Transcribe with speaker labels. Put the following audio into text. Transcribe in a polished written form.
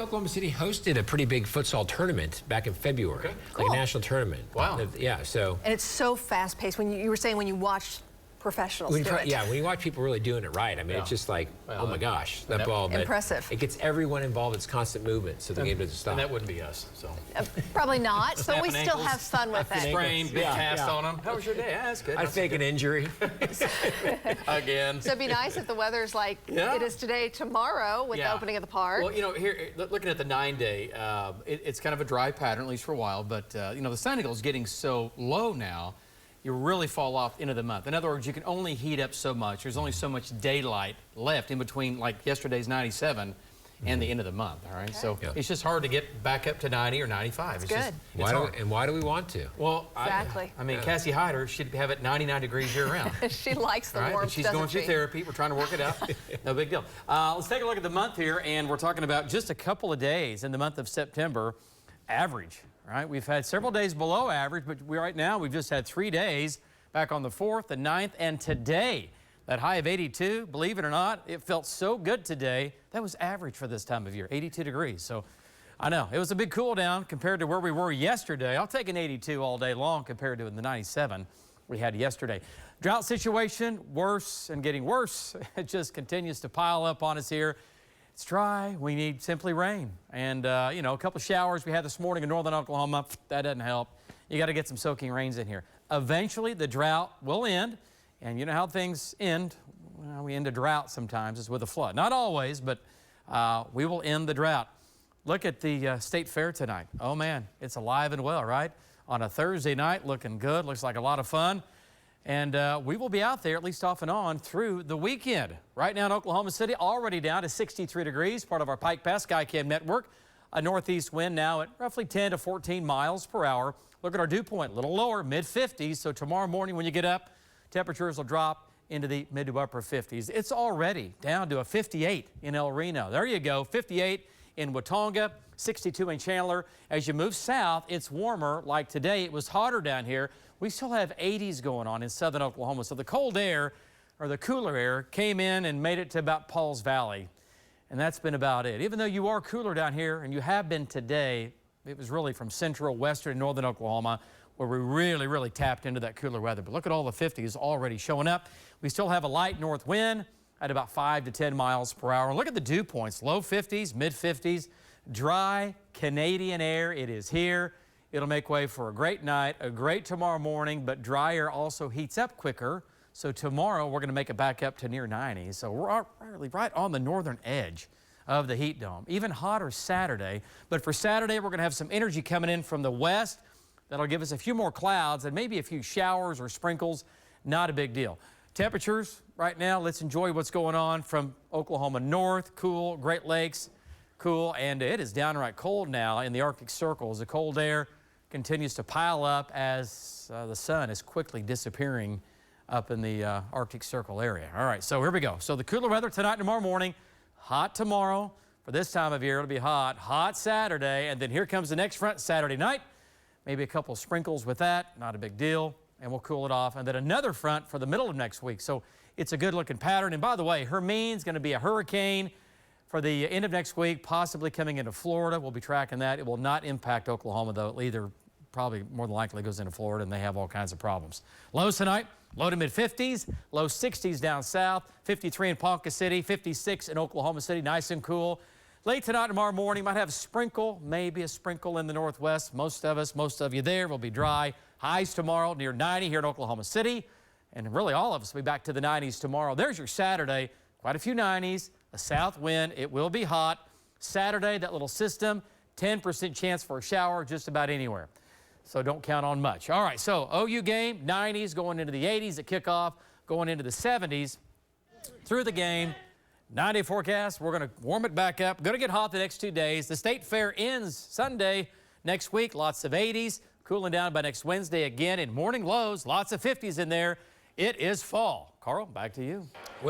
Speaker 1: Oklahoma City hosted a pretty big futsal tournament back in February,
Speaker 2: Okay.
Speaker 1: like
Speaker 3: Cool.
Speaker 1: a national tournament.
Speaker 2: Wow.
Speaker 1: Yeah, so.
Speaker 3: And it's so fast-paced. When you were saying when you watched professionals do it.
Speaker 1: Yeah, when you watch people really doing it right, I mean,
Speaker 2: Yeah.
Speaker 1: it's just like,
Speaker 2: Well,
Speaker 1: oh my gosh, that ball. But
Speaker 3: Impressive.
Speaker 1: it gets everyone involved. It's constant movement, so the game doesn't stop.
Speaker 2: And that wouldn't be us. So
Speaker 3: Probably not, but we
Speaker 2: Snapping
Speaker 3: still
Speaker 2: ankles.
Speaker 3: have fun with it.
Speaker 2: sprain, big
Speaker 1: Yeah,
Speaker 2: cast
Speaker 1: yeah.
Speaker 2: on them. How was your day? Yeah, that's good.
Speaker 1: I'd fake an injury.
Speaker 2: Again.
Speaker 3: So it'd be nice if the weather's like
Speaker 2: Yeah.
Speaker 3: it is today, tomorrow, with the opening of the park.
Speaker 2: Well, you know, here, looking at the 9-day, it's kind of a dry pattern, at least for a while, but, you know, the sun angle is getting so low now, you really fall off into the month. In other words, you can only heat up so much. There's only so much daylight left in between, like yesterday's 97 and the end of the month, all right?
Speaker 3: Okay.
Speaker 2: So
Speaker 1: Yeah.
Speaker 2: it's just hard to get back up to 90 or 95.
Speaker 3: That's
Speaker 2: It's
Speaker 3: good.
Speaker 2: Just, it's hard.
Speaker 1: Why do we want to?
Speaker 2: Well,
Speaker 3: Exactly.
Speaker 2: I mean, Cassie Hyder should have it 99 degrees year-round.
Speaker 3: She likes the
Speaker 2: All right,
Speaker 3: warmth,
Speaker 2: and she's
Speaker 3: doesn't
Speaker 2: going through
Speaker 3: she?
Speaker 2: therapy. We're trying to work it out. No big deal. Let's take a look at the month here, and we're talking about just a couple of days in the month of September. Average, right? We've had several days below average, but right now we've just had 3 days back on the 4th, the 9th, and today. That high of 82, believe it or not, it felt so good today. That was average for this time of year, 82 degrees. So I know, it was a big cool down compared to where we were yesterday. I'll take an 82 all day long compared to the 97 we had yesterday. Drought situation, worse and getting worse. It just continues to pile up on us here. It's dry. We need simply rain. And, you know, a couple showers we had this morning in northern Oklahoma, that doesn't help. You got to get some soaking rains in here. Eventually, the drought will end. And you know how things end. Well, we end a drought sometimes. It's with a flood. Not always, but we will end the drought. Look at the state fair tonight. Oh, man, it's alive and well, right? On a Thursday night, looking good. Looks like a lot of fun. And we will be out there, at least off and on, through the weekend. Right now in Oklahoma City, already down to 63 degrees, part of our Pike Pass Skycam network. A northeast wind now at roughly 10 to 14 miles per hour. Look at our dew point, a little lower, mid-50s. So tomorrow morning when you get up, temperatures will drop into the mid to upper 50s. It's already down to a 58 in El Reno. There you go, 58 in Watonga, 62 in Chandler. As you move south, it's warmer. Like today, it was hotter down here. We still have 80s going on in southern Oklahoma. So the cold air, or the cooler air, came in and made it to about Pauls Valley. And that's been about it. Even though you are cooler down here, and you have been today, it was really from central, western, and northern Oklahoma where we really tapped into that cooler weather. But look at all the 50s already showing up. We still have a light north wind at about 5 to 10 miles per hour. And look at the dew points, low 50s, mid 50s, dry Canadian air. It is here. It'll make way for a great night, a great tomorrow morning, but dry air also heats up quicker. So tomorrow we're going to make it back up to near 90. So we're really right on the northern edge of the heat dome. Even hotter Saturday. But for Saturday, we're going to have some energy coming in from the west. That'll give us a few more clouds and maybe a few showers or sprinkles. Not a big deal. Temperatures right now, let's enjoy what's going on from Oklahoma north, cool, Great Lakes, cool, and it is downright cold now in the Arctic Circle as the cold air continues to pile up as the sun is quickly disappearing up in the Arctic Circle area. All right, so here we go. So the cooler weather tonight and tomorrow morning, hot tomorrow. For this time of year, it'll be hot. Hot Saturday, and then here comes the next front Saturday night. Maybe a couple sprinkles with that, not a big deal, and we'll cool it off. And then another front for the middle of next week. So it's a good-looking pattern. And by the way, Hermine's going to be a hurricane for the end of next week, possibly coming into Florida. We'll be tracking that. It will not impact Oklahoma, though. It'll either probably more than likely goes into Florida, and they have all kinds of problems. Lows tonight, low to mid-50s, low 60s down south, 53 in Ponca City, 56 in Oklahoma City, nice and cool. Late tonight, tomorrow morning, might have a sprinkle, maybe a sprinkle in the northwest. Most of you there will be dry. Highs tomorrow near 90 here in Oklahoma City. And really all of us will be back to the 90s tomorrow. There's your Saturday. Quite a few 90s, a south wind. It will be hot. Saturday, that little system, 10% chance for a shower just about anywhere. So don't count on much. All right, so OU game, 90s going into the 80s at kickoff, going into the 70s through the game. 9-day forecast, we're going to warm it back up. Going to get hot the next 2 days. The state fair ends Sunday next week. Lots of 80s. Cooling down by next Wednesday again in morning lows. Lots of 50s in there. It is fall. Carl, back to you. Well.